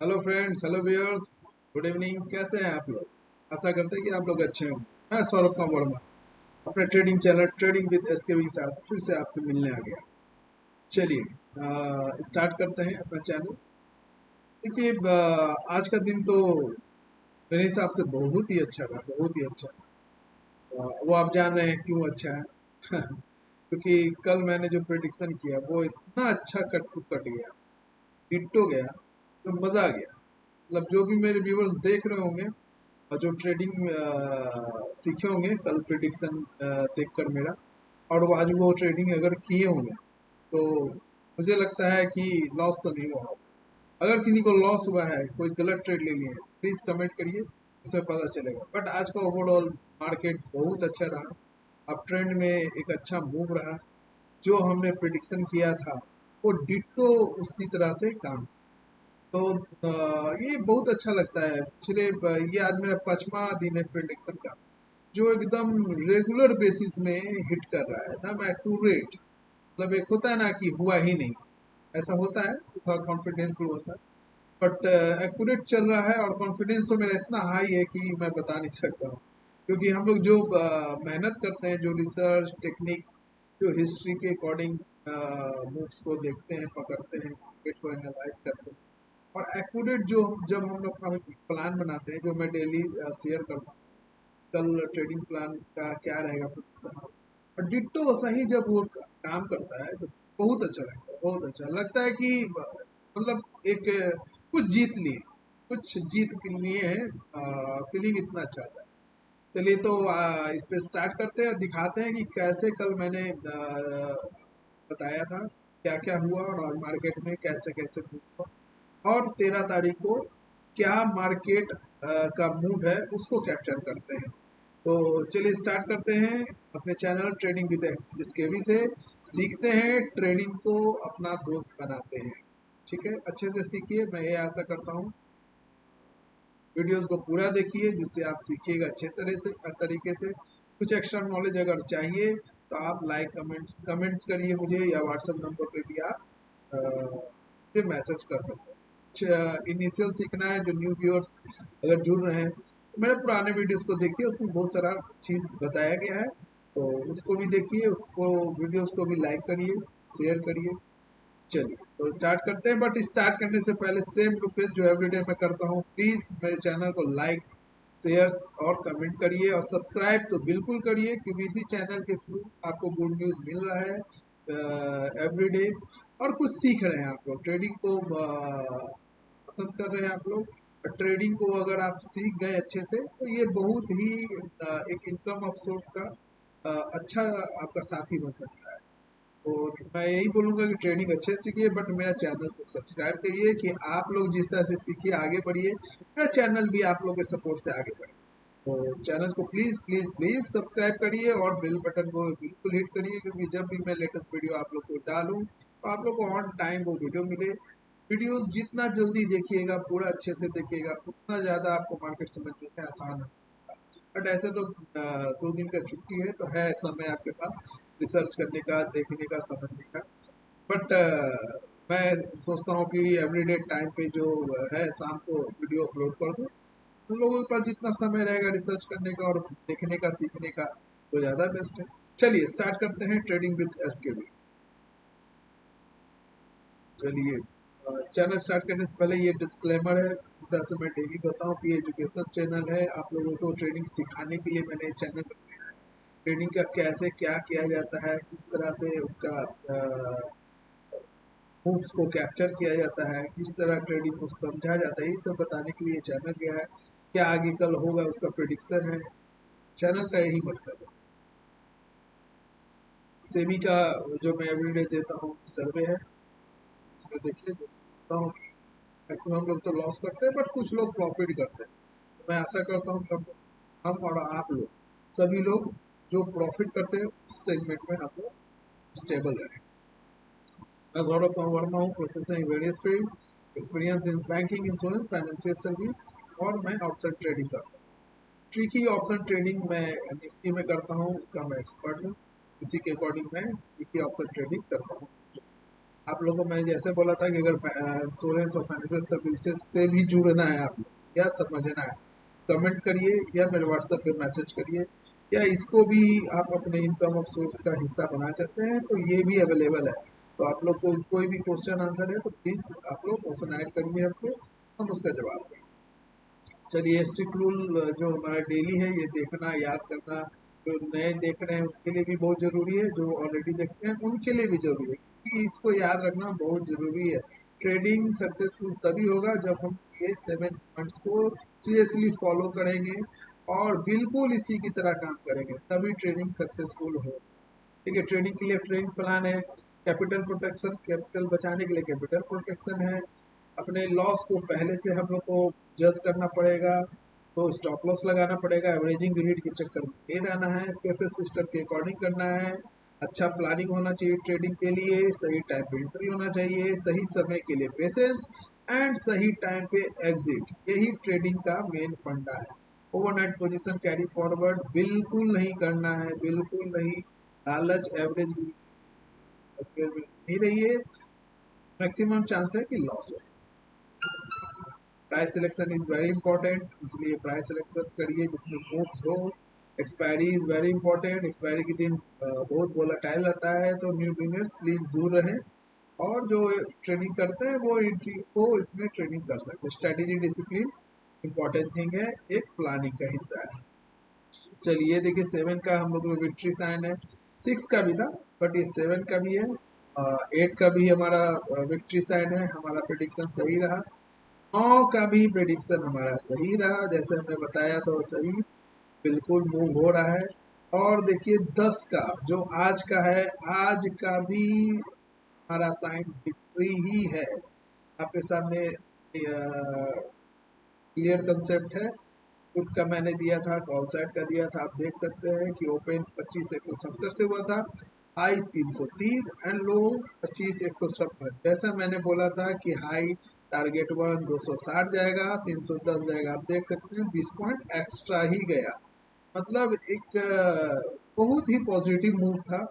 Hello friends, hello viewers, good evening. कैसे हैं आप लोग? आशा करते हैं कि आप लोग अच्छे हों। मैं सौरभ का वर्मा अपने trading channel trading with SK के साथ फिर से आपसे मिलने आ गया। चलिए स्टार्ट करते हैं अपना चैनल। देखिए, आज का दिन तो मेरे हिसाब से बहुत ही अच्छा रहा, बहुत ही अच्छा। वो आप जान रहे हैं क्यों अच्छा है। क्योंकि कल मैंने जो प्रेडिक्शन किया वो इतना अच्छा कट टू कट गया, डिट्टो गया, तो मज़ा आ गया। मतलब जो भी मेरे व्यूअर्स देख रहे होंगे और जो ट्रेडिंग सीखे होंगे कल प्रिडिक्शन देखकर मेरा, और वो आज वो ट्रेडिंग अगर किए होंगे तो मुझे लगता है कि लॉस तो नहीं हुआ होगा। अगर किसी को लॉस हुआ है, कोई गलत ट्रेड ले लिए हैं, तो प्लीज़ कमेंट करिए, उसमें पता चलेगा। बट आज का ओवरऑल मार्केट बहुत अच्छा रहा। अब ट्रेंड में एक अच्छा मूव रहा। जो हमने प्रिडिक्शन किया था वो डिट्टो उसी तरह से काम। तो ये बहुत अच्छा लगता है। ये आज मेरा 5वां दिन है प्रेडिक्शन का, जो एकदम रेगुलर बेसिस में हिट कर रहा है, एकदम एक्यूरेट। मतलब एक होता है ना कि हुआ ही नहीं, ऐसा होता है तो थोड़ा कॉन्फिडेंस ही होता है। बट एक्यूरेट चल रहा है और कॉन्फिडेंस तो मेरा इतना हाई है कि मैं बता नहीं सकता हूँ। क्योंकि हम लोग जो मेहनत करते हैं, जो रिसर्च टेक्निक, जो हिस्ट्री के अकॉर्डिंग मूव्स को देखते हैं, पकड़ते हैं, मार्केट को एनालाइज करते हैं, और एक्यूरेट जो जब हम लोग अपना प्लान बनाते हैं, जो मैं डेली शेयर करता हूँ, कल ट्रेडिंग प्लान का क्या रहेगा प्रोडिक्शन, और डिट्टो वैसा ही जब वो काम करता है तो बहुत अच्छा लगता है। बहुत अच्छा लगता है कि मतलब एक कुछ जीत लिए, कुछ जीत के लिए फीलिंग इतना अच्छा आता है। चलिए तो इस पे स्टार्ट करते हैं, दिखाते हैं कि कैसे कल मैंने बताया था क्या क्या हुआ और मार्केट में कैसे कैसे हुआ, और 13 तारीख को क्या मार्केट का मूव है उसको कैप्चर करते हैं। तो चलिए स्टार्ट करते हैं अपने चैनल ट्रेडिंग विद एसकेवी से। सीखते हैं, ट्रेडिंग को अपना दोस्त बनाते हैं। ठीक है, अच्छे से सीखिए, मैं ये आशा करता हूँ। वीडियोस को पूरा देखिए जिससे आप सीखिएगा अच्छे तरह से तरीके से। कुछ एक्स्ट्रा नॉलेज अगर चाहिए तो आप लाइक कमेंट्स करिए मुझे, या व्हाट्सएप नंबर पे भी आप मुझे मैसेज कर सकते हैं। इनिशियल सीखना है, जो न्यू व्यूअर्स अगर जुड़ रहे हैं तो मेरे पुराने वीडियोस को देखिए, उसमें बहुत सारा चीज़ बताया गया है, तो उसको भी देखिए, उसको वीडियोस को भी लाइक करिए, शेयर करिए। चलिए तो स्टार्ट करते हैं। बट स्टार्ट करने से पहले सेम रिक्वेस्ट जो एवरीडे मैं करता हूँ, प्लीज़ मेरे चैनल को लाइक, शेयर और कमेंट करिए, और सब्सक्राइब तो बिल्कुल करिए, क्योंकि इसी चैनल के थ्रू आपको गुड न्यूज़ मिल रहा है एवरीडे, और कुछ सीख रहे हैं आप लोग। ट्रेडिंग को पसंद कर रहे हैं आप लोग, और ट्रेडिंग को अगर आप सीख गए अच्छे से तो ये बहुत ही एक इनकम ऑफ सोर्स का अच्छा आपका साथी बन सकता है। और मैं यही बोलूँगा कि ट्रेडिंग अच्छे से सीखिए, बट मेरा चैनल को सब्सक्राइब करिए कि आप लोग जिस तरह से सीखिए आगे बढ़िए, मेरा चैनल भी आप लोगों के सपोर्ट से आगे बढ़े। तो चैनल को प्लीज़ प्लीज़ प्लीज़ सब्सक्राइब करिए और बेल बटन को बिल्कुल हिट करिए, क्योंकि जब भी मैं लेटेस्ट वीडियो आप लोग को डालूँ तो आप लोग को ऑन टाइम वो वीडियो मिले। वीडियोस जितना जल्दी देखिएगा, पूरा अच्छे से देखिएगा, उतना ज़्यादा आपको मार्केट समझने में आसान है। बट ऐसे तो 2 दिन का छुट्टी है तो है समय आपके पास रिसर्च करने का, देखने का, समझने का। बट मैं सोचता हूँ कि एवरीडे टाइम पे जो है शाम को वीडियो अपलोड कर दूँ। उन लोगों के पास जितना समय रहेगा रिसर्च करने का और देखने का, सीखने का, तो ज़्यादा बेस्ट है। चलिए स्टार्ट करते हैं ट्रेडिंग विद एसकेबी। चलिए चैनल स्टार्ट करने से पहले ये डिस्क्लेमर है, इस तरह से मैं डेली बताऊँ कि ये एजुकेशन चैनल है। आप लोगों को ट्रेडिंग सिखाने के लिए मैंने चैनल बनाया है। ट्रेडिंग का कैसे क्या किया जाता है, किस तरह से उसका मूव्स को कैप्चर किया जाता है, किस तरह ट्रेडिंग को समझा जाता है, ये सब बताने के लिए चैनल गया है। क्या आगे कल होगा उसका प्रिडिक्शन है, चैनल का यही मकसद है। सेबी का जो मैं एवरीडे देता हूँ सर्वे है, इसमें देखिए देखता हूँ कि मैक्सिमम लोग तो लॉस करते हैं, बट कुछ लोग प्रॉफिट करते हैं। तो मैं आशा करता हूँ कि हम और आप लोग, सभी लोग जो प्रॉफिट करते हैं उस सेगमेंट में हम लोग स्टेबल रहें। मैं सौरभ वर्मा हूँ, professor in various field, experience in banking, insurance, financial service, और मैं ऑप्शन ट्रेडिंग करता हूँ। ट्रिकी ऑप्शन ट्रेडिंग मैं निफ्टी में करता हूँ, इसका मैं एक्सपर्ट हूँ। इसी के अकॉर्डिंग मैं ट्रिकी ऑप्शन ट्रेडिंग करता हूँ। आप लोगों को मैंने जैसे बोला था कि अगर इंश्योरेंस और फाइनेंशियल सर्विसेज से भी जुड़ना है आप लोग या समझना है, कमेंट करिए या मेरे व्हाट्सएप पे मैसेज करिए, या इसको भी आप अपने इनकम ऑफ सोर्स का हिस्सा बना सकते हैं, तो ये भी अवेलेबल है। तो आप लोग को कोई भी क्वेश्चन आंसर है तो प्लीज़ आप लोग क्वेश्चन ऐड करिए हमसे, हम उसका जवाब देंगे। चलिए, स्ट्रिक्ट रूल जो हमारा डेली है ये देखना याद करना, जो नए देख रहे हैं उनके लिए भी बहुत ज़रूरी है, जो ऑलरेडी देखते हैं उनके लिए भी ज़रूरी है, क्योंकि इसको याद रखना बहुत ज़रूरी है। ट्रेडिंग सक्सेसफुल तभी होगा जब हम ये 7 पॉइंट्स को सीरियसली फॉलो करेंगे और बिल्कुल इसी की तरह काम करेंगे, तभी ट्रेडिंग सक्सेसफुल हो। ठीक है, ट्रेडिंग के लिए ट्रेडिंग प्लान है, कैपिटल प्रोटेक्शन, कैपिटल बचाने के लिए कैपिटल प्रोटेक्शन है, अपने लॉस को पहले से हम लोग को जज करना पड़ेगा, तो स्टॉप लॉस लगाना पड़ेगा, एवरेजिंग ग्रिड के चक्कर में नहीं रहना है, पेपर सिस्टम के अकॉर्डिंग करना है, अच्छा प्लानिंग होना चाहिए ट्रेडिंग के लिए, सही टाइम पे एंट्री होना चाहिए, सही समय के लिए पेशेंस एंड सही टाइम पे एग्जिट, यही ट्रेडिंग का मेन फंडा है। ओवरनाइट पोजीशन कैरी फॉरवर्ड बिल्कुल नहीं करना है, बिल्कुल नहीं। लालच एवरेज नहीं रहिए, मैक्सिमम चांस है कि लॉस हो। Price selection is very important, इसलिए प्राइस सिलेक्शन करिए जिसमें मूव्स हो। Expiry is very important, expiry के दिन बहुत वोलाटाइल रहता है, तो न्यू बिगिनर्स प्लीज दूर रहें, और जो ट्रेनिंग करते हैं वो एंट्री को इसमें ट्रेनिंग कर सकते हैं। स्ट्रेटेजी डिसिप्लिन इंपॉर्टेंट थिंग है, एक प्लानिंग का हिस्सा है। चलिए देखिए, 7 का हम लोग विक्ट्री साइन है, 6 का भी था बट ये 7 का भी है, 8 का भी हमारा विक्ट्री साइन है, हमारा प्रिडिक्शन सही रहा। 9 का भी प्रिडिक्शन हमारा सही रहा, जैसे हमने बताया तो सही बिल्कुल मूव हो रहा है। और देखिए 10 का जो आज का है, आज का भी हमारा साइन विक्ट्री ही है। आपके सामने क्लियर कंसेप्ट है। पुट का मैंने दिया था, कॉल साइड का दिया था, आप देख सकते हैं कि ओपन 25,167 से हुआ था, हाई 330 एंड लो 25,156। जैसा मैंने बोला था कि हाई टारगेट 260 जाएगा, 310 जाएगा, आप देख सकते हैं 20 पॉइंट एक्स्ट्रा ही गया। मतलब एक बहुत ही पॉजिटिव मूव था,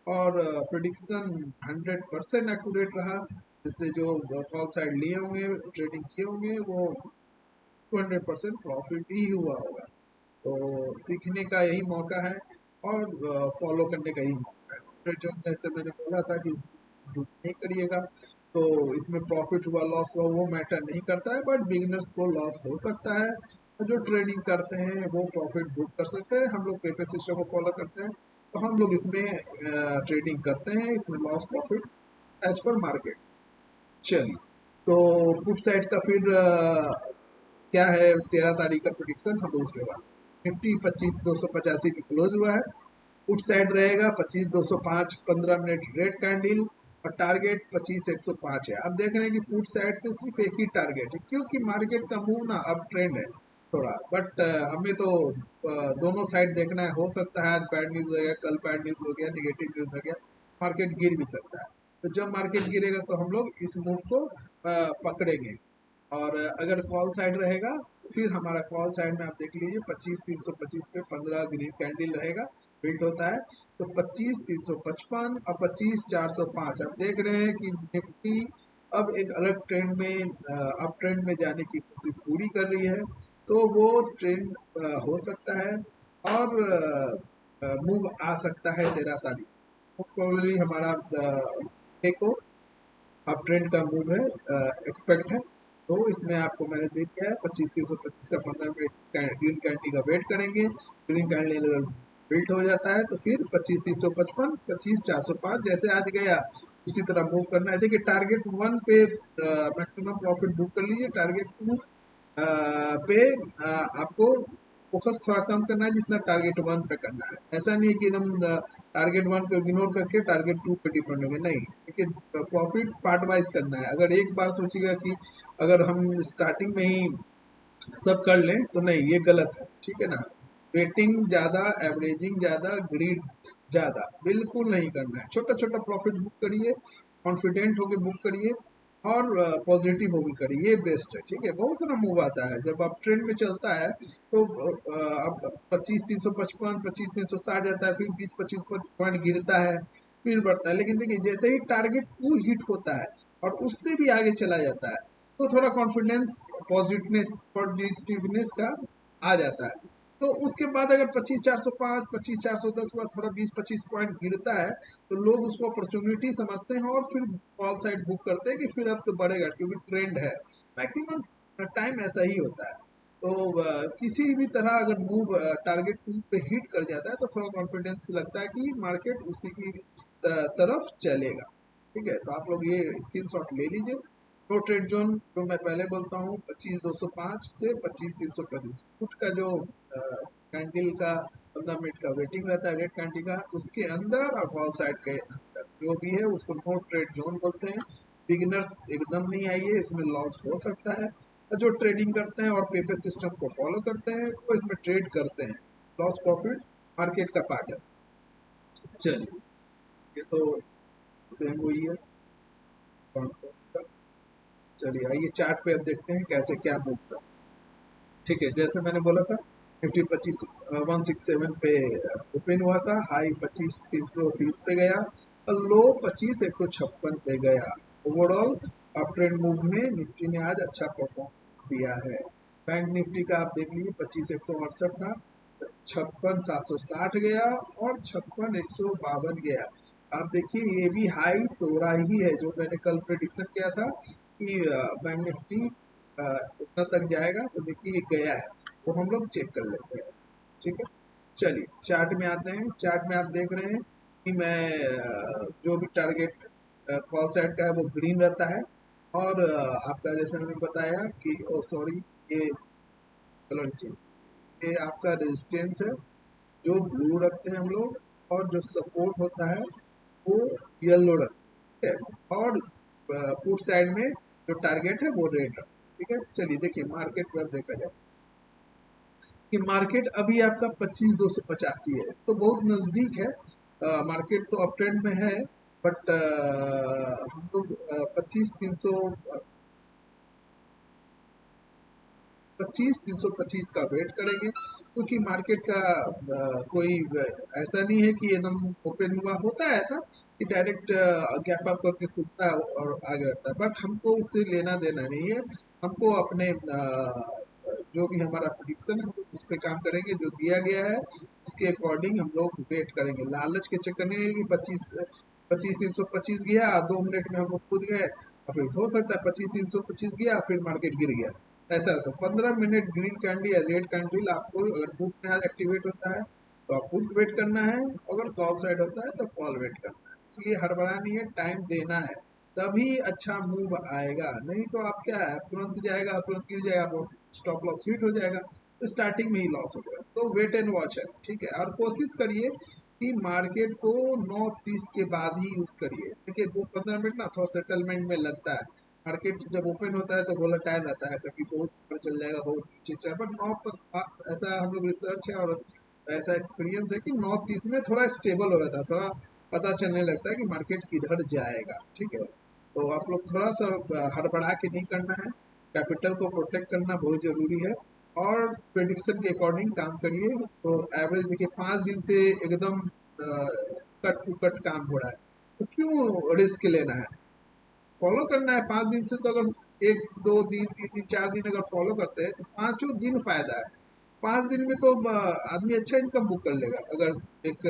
और प्रिडिक्शन 100% एक्यूरेट रहा, जिससे जो कॉल साइड लिए होंगे, ट्रेडिंग किए होंगे, वो 200% प्रॉफिट ही हुआ होगा। तो सीखने का यही मौका है और फॉलो करने का यही मौका है। फिर जो जैसे मैंने बोला था कि नहीं करिएगा, तो इसमें प्रॉफिट हुआ लॉस हुआ वो मैटर नहीं करता है, बट बिगिनर्स को लॉस हो सकता है, और जो ट्रेडिंग करते हैं वो प्रॉफिट बुक कर सकते हैं। हम लोग पेपर सिस्टम को फॉलो करते हैं, तो हम लोग इसमें ट्रेडिंग करते हैं, इसमें loss profit as per market. चलिए, तो पुट साइड का फिर क्या है, 13 तारीख का प्रोडिक्शन हम लोग उसके बाद निफ्टी 25,285 की क्लोज हुआ है। पुट साइड रहेगा 25,205 15 मिनट रेड कैंडल, और टारगेट 25,105 है। अब देख रहे हैं कि पुट साइड से सिर्फ एक ही टारगेट है, क्योंकि मार्केट का मूव ना अप ट्रेंड है थोड़ा, बट हमें तो दोनों साइड देखना है। हो सकता है आज बैड न्यूज हो गया, कल बैड न्यूज हो गया, निगेटिव न्यूज हो गया, मार्केट गिर भी सकता है। तो जब मार्केट गिरेगा तो हम लोग इस मूव को पकड़ेंगे। और अगर कॉल साइड रहेगा तो फिर हमारा कॉल साइड में आप देख लीजिए 25,325 पे 15 ग्रीन कैंडल रहेगा, बिल्ड होता है, तो 25,355 और 25,405 आप देख रहे हैं कि निफ्टी अब एक अलग ट्रेंड में अप ट्रेंड में जाने की कोशिश पूरी कर रही है। तो वो ट्रेंड हो सकता है, और मूव आ सकता है 13 तारीख, मोस्ट प्रोबेबली हमारा को अप ट्रेंड का मूव है, एक्सपेक्ट है। तो इसमें आपको मैंने दे दिया है 25,325 का 15 मिनट ग्रीन कैंडी का वेट करेंगे। ग्रीन कैंडी अगर बिल्ट हो जाता है तो फिर 25,355 25,405 जैसे आज गया उसी तरह मूव करना है। देखिए टारगेट 1 पे मैक्सिमम प्रॉफिट बुक कर लीजिए, टारगेट 2 पे आपको फोकस थोड़ा कम करना है, जितना टारगेट 1 पे करना है। ऐसा नहीं है कि हम टारगेट 1 को इग्नोर करके टारगेट 2 पे डिपेंड होंगे, नहीं। देखिए प्रॉफिट पार्ट वाइज करना है। अगर एक बार सोचिएगा कि अगर हम स्टार्टिंग में ही सब कर लें तो नहीं, ये गलत है, ठीक है ना। वेटिंग ज़्यादा, एवरेजिंग ज़्यादा, ग्रीड ज़्यादा बिल्कुल नहीं करना है। छोटा छोटा प्रॉफिट बुक करिए, कॉन्फिडेंट होके बुक करिए, और पॉजिटिव होके करिए, ये बेस्ट है। ठीक है, बहुत सारा मूव आता है जब आप ट्रेंड में चलता है, तो अब 25,355 25,360 जाता है, फिर 20-25 पॉइंट गिरता है, फिर बढ़ता है। लेकिन देखिए जैसे ही टारगेट टू हिट होता है और उससे भी आगे चला जाता है तो थोड़ा कॉन्फिडेंस पॉजिटिवनेस का आ जाता है। तो उसके बाद अगर 25,405 25,410 के बाद थोड़ा 20-25 पॉइंट गिरता है तो लोग उसको अपॉर्चुनिटी समझते हैं और फिर कॉल साइड बुक करते हैं कि फिर अब तो बढ़ेगा क्योंकि ट्रेंड है। मैक्सिमम टाइम ऐसा ही होता है। तो किसी भी तरह अगर मूव टारगेट टू पे हिट कर जाता है तो थोड़ा कॉन्फिडेंस लगता है कि मार्केट उसी की तरफ चलेगा। ठीक है, तो आप लोग ये स्क्रीनशॉट ले लीजिए। तो ट्रेड जोन जो मैं पहले बोलता हूँ 25,205 से 25,325 फुट का जो कैंडल का 15 मिनट का वेटिंग रहता है रेड कैंडल का, उसके अंदर और कॉल साइड के अंदर जो भी है उसको नो ट्रेड जोन बोलते हैं। बिगिनर्स एकदम नहीं आइए, इसमें लॉस हो सकता है। जो ट्रेडिंग करते हैं और पेपर सिस्टम को फॉलो करते हैं वो इसमें ट्रेड करते हैं। लॉस प्रॉफिट मार्केट का पार्ट है। चलिए, ये तो सेम हुई है। चलिए आइए चार्ट पे अब देखते हैं कैसे क्या मूव था। ठीक है, जैसे मैंने बोला था निफ्टी 167 पे ओपन हुआ था, हाई 25,330 पे गया और लो 25,156 पे गया। ओवरऑल अप ट्रेंड मूव में निफ्टी ने आज अच्छा परफॉर्मेंस दिया है। बैंक निफ्टी का आप देख लीजिए 25,168 था, 56,760 गया और 56,152 गया। आप देखिए ये भी हाई तोड़ा ही है जो मैंने कल प्रेडिक्शन किया था कि बैंक निफ्टी उतना तक जाएगा। तो देखिए ये गया है, वो हम लोग चेक कर लेते हैं। ठीक है, चलिए चार्ट में आते हैं। चार्ट में आप देख रहे हैं कि मैं जो भी टारगेट कॉल साइड का है वो ग्रीन रहता है और आपका जैसे मैंने बताया कि ओ सॉरी, ये कलर चेंज, ये आपका रेजिस्टेंस है जो ब्लू रखते हैं हम लोग, और जो सपोर्ट होता है वो येलो रखते हैं, और पुट साइड में जो टारगेट है वो रेड रखते हैं। ठीक है, चलिए देखिए मार्केट पर देखा जाए कि मार्केट अभी आपका 25,285 है तो बहुत नज़दीक है। मार्केट तो अप ट्रेंड में है, बट हम लोग 25,325 का वेट करेंगे क्योंकि मार्केट का कोई ऐसा नहीं है कि एकदम ओपन हुआ होता है ऐसा कि डायरेक्ट गैप अप करके खुलता है और आगे बढ़ता है, बट हमको उससे लेना देना नहीं है। हमको अपने जो भी हमारा प्रिडिक्शन है उस पर काम करेंगे, जो दिया गया है उसके अकॉर्डिंग हम लोग वेट करेंगे। लालच के चक्कर नहीं है कि 25,325 गया 2 मिनट में हम लोग कूद गए और फिर हो सकता है 25,325 गया फिर मार्केट गिर गया। ऐसा होता है 15 मिनट ग्रीन कैंडल या रेड कैंडल आपको अगर बुक में आज एक्टिवेट होता है तो आप बुक वेट करना है, अगर कॉल साइड होता है तो कॉल वेट करना है। इसलिए हड़बड़ा नहीं है, टाइम देना है, तभी अच्छा मूव आएगा। नहीं तो आप क्या है तुरंत जाएगा तुरंत गिर जाएगा, स्टॉप लॉस हिट हो जाएगा तो स्टार्टिंग में ही लॉस हो जाएगा। तो वेट एंड वॉच है। ठीक है, और कोशिश करिए कि मार्केट को 9:30 के बाद ही यूज करिए। देखिए वो 15 मिनट ना थोड़ा सेटलमेंट में लगता है। मार्केट जब ओपन होता है तो वोलेटाइल रहता है, कभी बहुत ऊपर चल जाएगा बहुत नीचे चल, बट नौ पर ऐसा हम लोग रिसर्च है और ऐसा एक्सपीरियंस है कि 9:30 में थोड़ा स्टेबल हो जाता है, थोड़ा पता चलने लगता है कि मार्केट किधर जाएगा। ठीक है, तो आप लोग थोड़ा सा हड़बड़ा के नहीं करना है, कैपिटल को प्रोटेक्ट करना बहुत जरूरी है और प्रेडिक्शन के अकॉर्डिंग काम करिए। तो एवरेज देखिए 5 दिन से एकदम कट टू कट काम हो रहा है, तो क्यों रिस्क लेना है, फॉलो करना है। 5 दिन से तो अगर 1 2 दिन 3 दिन 4 दिन अगर फॉलो करते हैं तो 5 दिन फायदा है। 5 दिन में तो आदमी अच्छा इनकम बुक कर लेगा अगर एक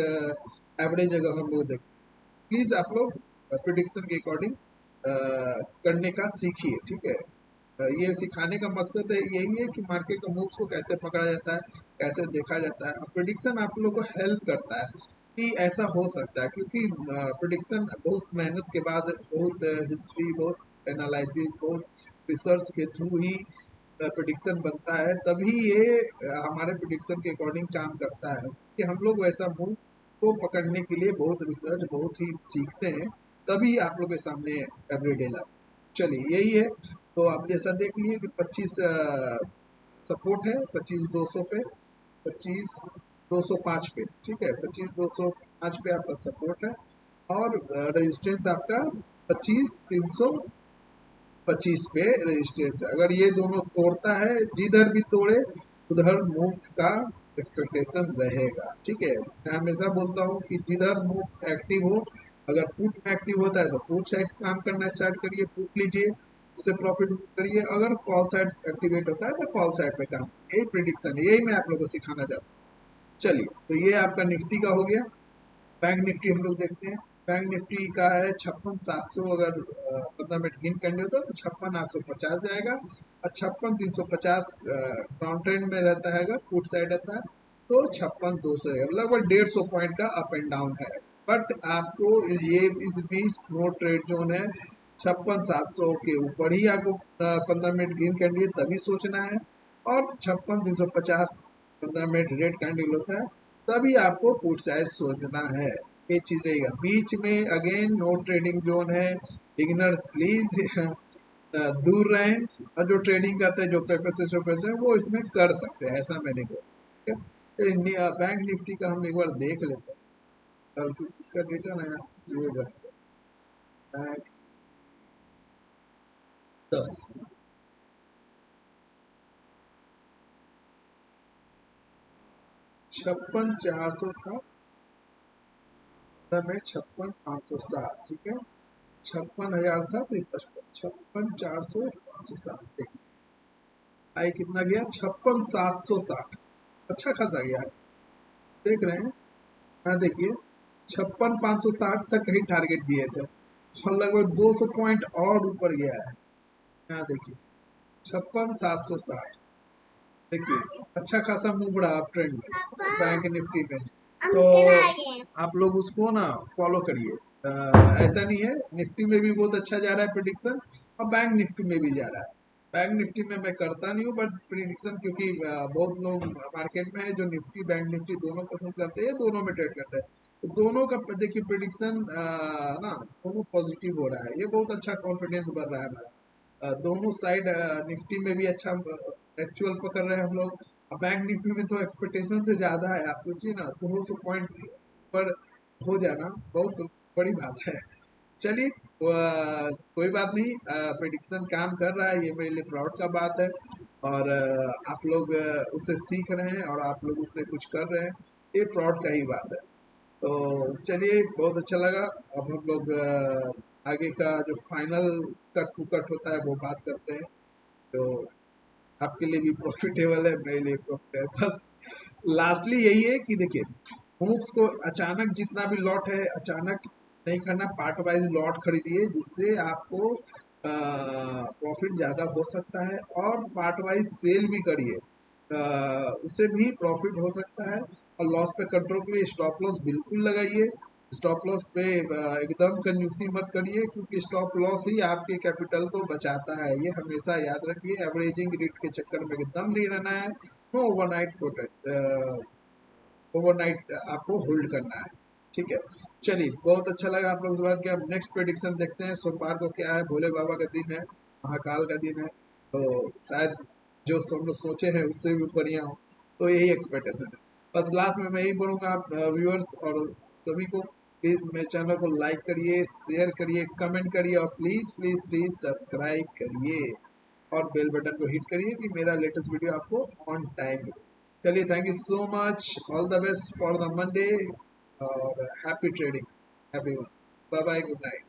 एवरेज अगर हम लोग देखें। प्लीज आप लोग प्रिडिक्शन के अकॉर्डिंग करने का सीखिए। ठीक है, ये सिखाने का मकसद है यही है कि मार्केट के मूव्स को कैसे पकड़ा जाता है, कैसे देखा जाता है। प्रिडिक्शन आप लोगों को हेल्प करता है कि ऐसा हो सकता है, क्योंकि प्रिडिक्शन बहुत मेहनत के बाद, बहुत हिस्ट्री, बहुत एनालिसिस, बहुत रिसर्च के थ्रू ही प्रिडिक्शन बनता है। तभी ये हमारे प्रिडिक्शन के अकॉर्डिंग काम करता है कि हम लोग वैसा मूव को पकड़ने के लिए बहुत रिसर्च बहुत ही सीखते हैं, तभी आप लोग के सामने एवरीडे लाते। चलिए यही है। तो आप जैसा देख लिए कि 25 सपोर्ट है 25,200 पे, 25,205 पे। ठीक है, 25,205 पे आपका सपोर्ट है और रेजिस्टेंस आपका 25,325 पे रेजिस्टेंस है। अगर ये दोनों तोड़ता है, जिधर भी तोड़े उधर मूव का एक्सपेक्टेशन रहेगा। ठीक है, मैं हमेशा बोलता हूँ कि जिधर मूव्स एक्टिव हो अगर पुट में एक्टिव होता है तो पुट साइड काम करना स्टार्ट करिए, पुट लीजिए, उससे प्रॉफिट करिए। अगर कॉल साइड एक्टिवेट होता है तो कॉल साइड पे काम, यही प्रिडिक्शन है, यही मैं आप लोगों को सिखाना चाहता हूँ। चलिए, तो ये आपका निफ्टी का हो गया। बैंक निफ्टी हम लोग देखते हैं। बैंक निफ्टी का है 56,700, अगर 15 मिनट गिन करने होता है तो 56,850 जाएगा, और 56,350 डाउन ट्रेंड में रहता है, अगर पुट साइड रहता है तो 56,200 है, लगभग 150 पॉइंट का अप एंड डाउन है। बट आपको इस बीच नो ट्रेड जोन है, 56,700 के ऊपर ही आपको 15 मिनट गिन करनी है तभी सोचना है, और 56,350 15 मिनट रेड कैंडल होता है तभी आपको पुट साइज सोचना है। ये चीज रहेगा, बीच में अगेन नो ट्रेडिंग जोन है, बिगिनर्स प्लीज दूर रहें, और जो ट्रेडिंग करते हैं, जो पेपर से शो करते हैं, वो इसमें कर सकते हैं, ऐसा मैंने बोला। ठीक है, बैंक निफ्टी का हम एक बार देख लेते हैं, कल इसका डेटा नया ये बैंक 10 56,400 था, तब है 56,560, ठीक है, 56,000 था तो 56,400 560, देखिए आई कितना गया, 56,760, अच्छा खासा गया है, देख रहे हैं। यहाँ देखिए 56,560 तक कहीं टारगेट दिए थे, और लगभग 200 पॉइंट और ऊपर गया है। यहाँ देखिए 56,760, देखिए अच्छा खासा मूव रहा अप ट्रेंड में बैंक निफ्टी में। तो आप लोग उसको ना फॉलो करिए। ऐसा नहीं है, निफ्टी में भी बहुत अच्छा जा रहा है प्रिडिक्शन, और बैंक निफ्टी में भी जा रहा है। बैंक निफ्टी में मैं करता नहीं हूँ, बट प्रिडिक्शन क्योंकि बहुत लोग मार्केट में है जो निफ्टी बैंक निफ्टी दोनों पसंद करते हैं, दोनों में ट्रेड करते हैं, तो दोनों का देखिए प्रिडिक्शन ना दोनों पॉजिटिव हो रहा है, ये बहुत अच्छा कॉन्फिडेंस बढ़ रहा है हमारा। दोनों साइड निफ्टी में भी अच्छा एक्चुअल पकड़ रहे हैं हम लोग, बैंक निफ्टी में तो एक्सपेक्टेशन से ज्यादा है, आप सोचिए ना 200 पॉइंट पर हो जाना बहुत बड़ी बात है। चलिए, कोई बात नहीं, प्रिडिक्शन काम कर रहा है, ये मेरे लिए प्राउड का बात है, और आप लोग उससे सीख रहे हैं और आप लोग उससे कुछ कर रहे हैं, ये प्राउड का ही बात है। तो चलिए, बहुत अच्छा लगा। अब हम लोग आगे का जो फाइनल कट टू कट होता है वो बात करते हैं, तो आपके लिए भी प्रॉफिटेबल है, मेरे लिए प्रॉफिट है। बस लास्टली यही है कि देखिए, मूव्स को अचानक जितना भी लॉट है अचानक नहीं करना, पार्ट वाइज लॉट खरीदिए, जिससे आपको प्रॉफिट ज़्यादा हो सकता है, और पार्ट वाइज सेल भी करिए, उससे भी प्रॉफिट हो सकता है। और लॉस पे कंट्रोल के लिए स्टॉप लॉस बिल्कुल लगाइए, स्टॉप लॉस पे एकदम कंजूसी मत करिए, क्योंकि स्टॉप लॉस ही आपके कैपिटल को बचाता है, ये हमेशा याद रखिए। एवरेजिंग रेट के चक्कर में एकदम नहीं रहना है, नो ओवरनाइट प्रोटेक्ट, ओवरनाइट आपको होल्ड करना है। ठीक है, चलिए, बहुत अच्छा लगा आप लोगों से बात किया। अब नेक्स्ट प्रेडिक्शन देखते हैं, सोमवार को क्या है, भोले बाबा का दिन है, महाकाल का दिन है, तो शायद जो हम लोग सोचे हैं उससे भी बढ़िया हो, तो यही एक्सपेक्टेशन है। बस लास्ट में मैं यही बोलूँगा, आप व्यूअर्स और सभी को, प्लीज़ मेरे चैनल को लाइक करिए, शेयर करिए, कमेंट करिए, और प्लीज़ प्लीज़ प्लीज़ सब्सक्राइब करिए, और बेल बटन को हिट करिए कि मेरा लेटेस्ट वीडियो आपको ऑन टाइम मिले। चलिए, thank you so much, all the best for the Monday, और happy trading everyone, bye bye, good night.